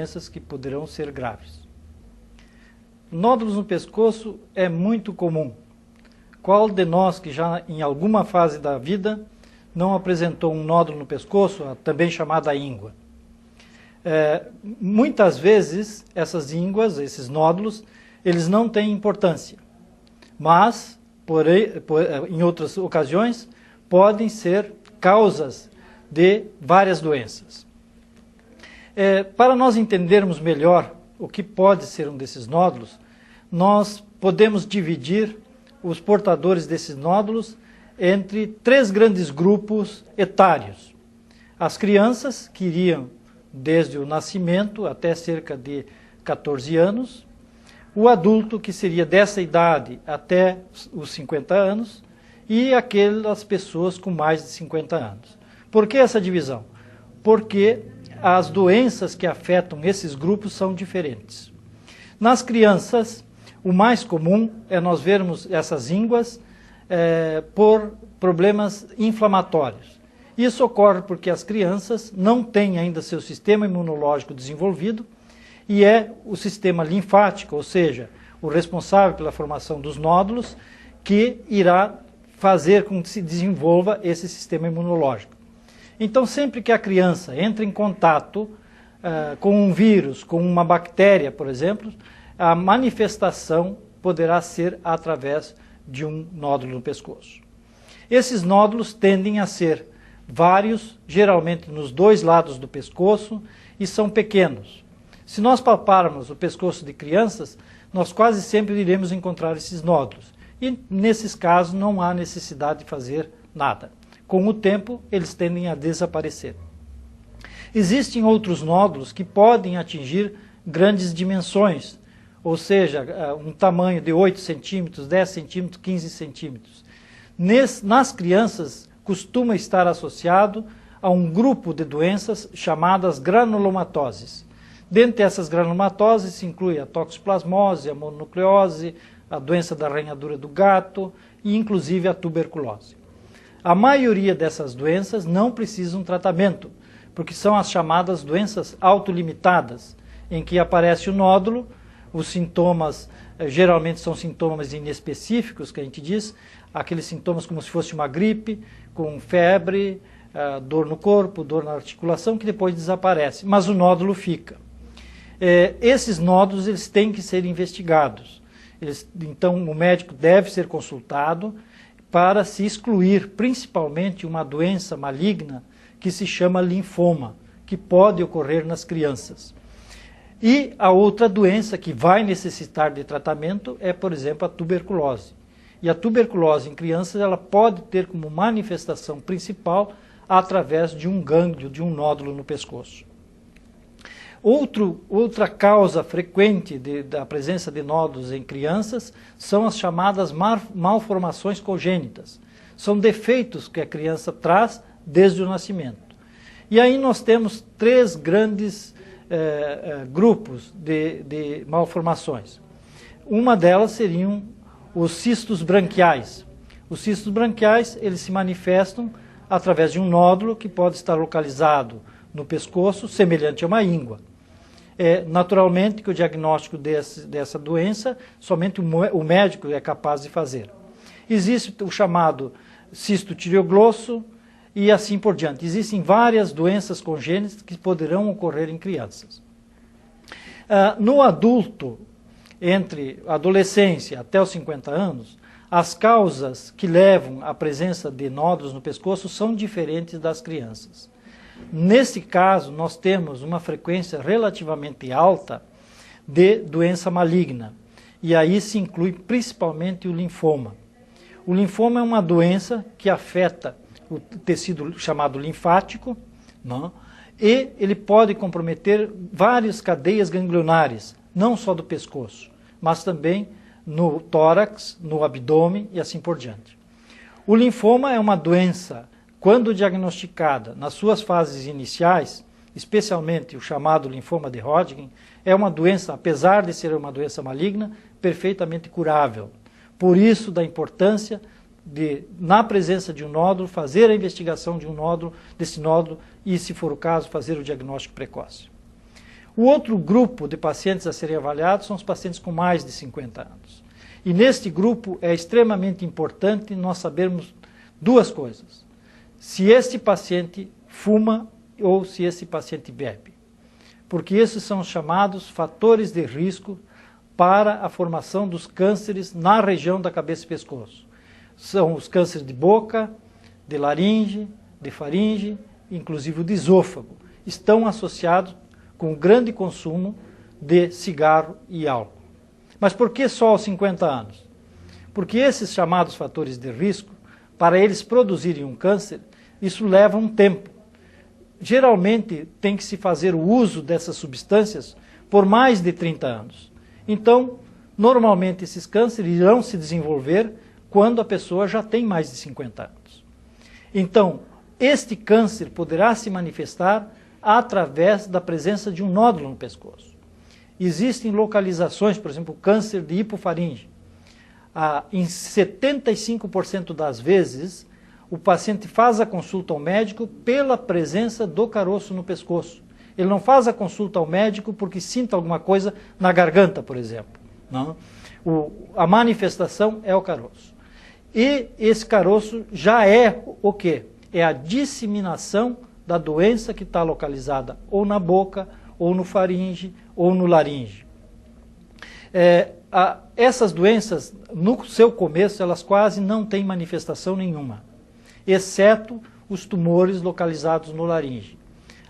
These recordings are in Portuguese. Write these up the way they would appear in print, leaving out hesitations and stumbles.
doenças que poderão ser graves. Nódulos no pescoço é muito comum. Qual de nós que já em alguma fase da vida não apresentou um nódulo no pescoço, também chamada íngua? Muitas vezes essas ínguas, esses nódulos, eles não têm importância, mas em outras ocasiões podem ser causas de várias doenças. Para nós entendermos melhor o que pode ser um desses nódulos, nós podemos dividir os portadores desses nódulos entre 3 grandes grupos etários. As crianças, que iriam desde o nascimento até cerca de 14 anos, o adulto, que seria dessa idade até os 50 anos, e aquelas pessoas com mais de 50 anos. Por que essa divisão? Porque as doenças que afetam esses grupos são diferentes. Nas crianças, o mais comum é nós vermos essas ínguas por problemas inflamatórios. Isso ocorre porque as crianças não têm ainda seu sistema imunológico desenvolvido e é o sistema linfático, ou seja, o responsável pela formação dos nódulos, que irá fazer com que se desenvolva esse sistema imunológico. Então, sempre que a criança entra em contato com um vírus, com uma bactéria, por exemplo, a manifestação poderá ser através de um nódulo no pescoço. Esses nódulos tendem a ser vários, geralmente nos 2 lados do pescoço, e são pequenos. Se nós palparmos o pescoço de crianças, nós quase sempre iremos encontrar esses nódulos. E nesses casos não há necessidade de fazer nada. Com o tempo, eles tendem a desaparecer. Existem outros nódulos que podem atingir grandes dimensões, ou seja, um tamanho de 8 centímetros, 10 centímetros, 15 centímetros. Nas crianças, costuma estar associado a um grupo de doenças chamadas granulomatoses. Dentre essas granulomatoses se inclui a toxoplasmose, a mononucleose, a doença da arranhadura do gato e inclusive a tuberculose. A maioria dessas doenças não precisam tratamento, porque são as chamadas doenças autolimitadas, em que aparece o nódulo, os sintomas geralmente são sintomas inespecíficos, que a gente diz, aqueles sintomas como se fosse uma gripe, com febre, dor no corpo, dor na articulação, que depois desaparece, mas o nódulo fica. Esses nódulos eles têm que ser investigados. Então o médico deve ser consultado para se excluir principalmente uma doença maligna que se chama linfoma, que pode ocorrer nas crianças. E a outra doença que vai necessitar de tratamento é, por exemplo, a tuberculose. E a tuberculose em crianças ela pode ter como manifestação principal através de um gânglio, de um nódulo no pescoço. Outra causa frequente da presença de nódulos em crianças são as chamadas malformações congênitas. São defeitos que a criança traz desde o nascimento. E aí nós temos 3 grandes grupos de malformações. Uma delas seriam os cistos branquiais. Os cistos branquiais eles se manifestam através de um nódulo que pode estar localizado no pescoço, semelhante a uma íngua. Naturalmente que o diagnóstico dessa doença, somente o médico é capaz de fazer. Existe o chamado cisto tireoglosso e assim por diante. Existem várias doenças congênitas que poderão ocorrer em crianças. No adulto, entre a adolescência até os 50 anos, as causas que levam à presença de nódulos no pescoço são diferentes das crianças. Nesse caso, nós temos uma frequência relativamente alta de doença maligna. E aí se inclui principalmente o linfoma. O linfoma é uma doença que afeta o tecido chamado linfático, não? E ele pode comprometer várias cadeias ganglionares, não só do pescoço, mas também no tórax, no abdômen e assim por diante. O linfoma é uma doença, quando diagnosticada nas suas fases iniciais, especialmente o chamado linfoma de Hodgkin, é uma doença, apesar de ser uma doença maligna, perfeitamente curável. Por isso, da importância de, na presença de um nódulo, fazer a investigação de desse nódulo e, se for o caso, fazer o diagnóstico precoce. O outro grupo de pacientes a serem avaliados são os pacientes com mais de 50 anos. E neste grupo é extremamente importante nós sabermos duas coisas. Se este paciente fuma ou se esse paciente bebe. Porque esses são os chamados fatores de risco para a formação dos cânceres na região da cabeça e pescoço. São os cânceres de boca, de laringe, de faringe, inclusive o de esôfago. Estão associados com o grande consumo de cigarro e álcool. Mas por que só aos 50 anos? Porque esses chamados fatores de risco, para eles produzirem um câncer, isso leva um tempo. Geralmente tem que se fazer o uso dessas substâncias por mais de 30 anos. Então, normalmente esses cânceres irão se desenvolver quando a pessoa já tem mais de 50 anos. Então, este câncer poderá se manifestar através da presença de um nódulo no pescoço. Existem localizações, por exemplo, o câncer de hipofaringe. Em 75% das vezes, o paciente faz a consulta ao médico pela presença do caroço no pescoço. Ele não faz a consulta ao médico porque sinta alguma coisa na garganta, por exemplo. Não? A manifestação é o caroço. E esse caroço já é o quê? É a disseminação da doença que está localizada ou na boca, ou no faringe, ou no laringe. Essas doenças, no seu começo, elas quase não têm manifestação nenhuma, exceto os tumores localizados no laringe.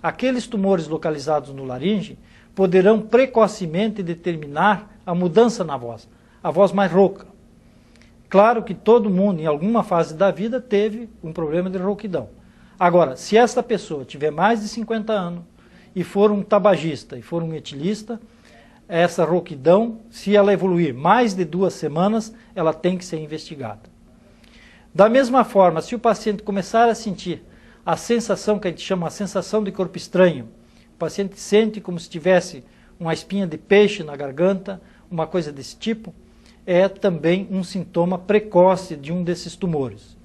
Aqueles tumores localizados no laringe poderão precocemente determinar a mudança na voz, a voz mais rouca. Claro que todo mundo, em alguma fase da vida, teve um problema de rouquidão. Agora, se essa pessoa tiver mais de 50 anos e for um tabagista e for um etilista, essa rouquidão, se ela evoluir mais de 2 semanas, ela tem que ser investigada. Da mesma forma, se o paciente começar a sentir a sensação que a gente chama a sensação de corpo estranho, o paciente sente como se tivesse uma espinha de peixe na garganta, uma coisa desse tipo, é também um sintoma precoce de um desses tumores.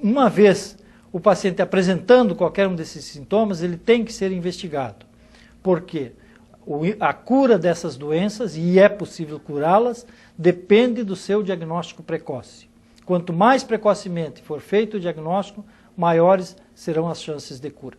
Uma vez o paciente apresentando qualquer um desses sintomas, ele tem que ser investigado. Por quê? A cura dessas doenças, e é possível curá-las, depende do seu diagnóstico precoce. Quanto mais precocemente for feito o diagnóstico, maiores serão as chances de cura.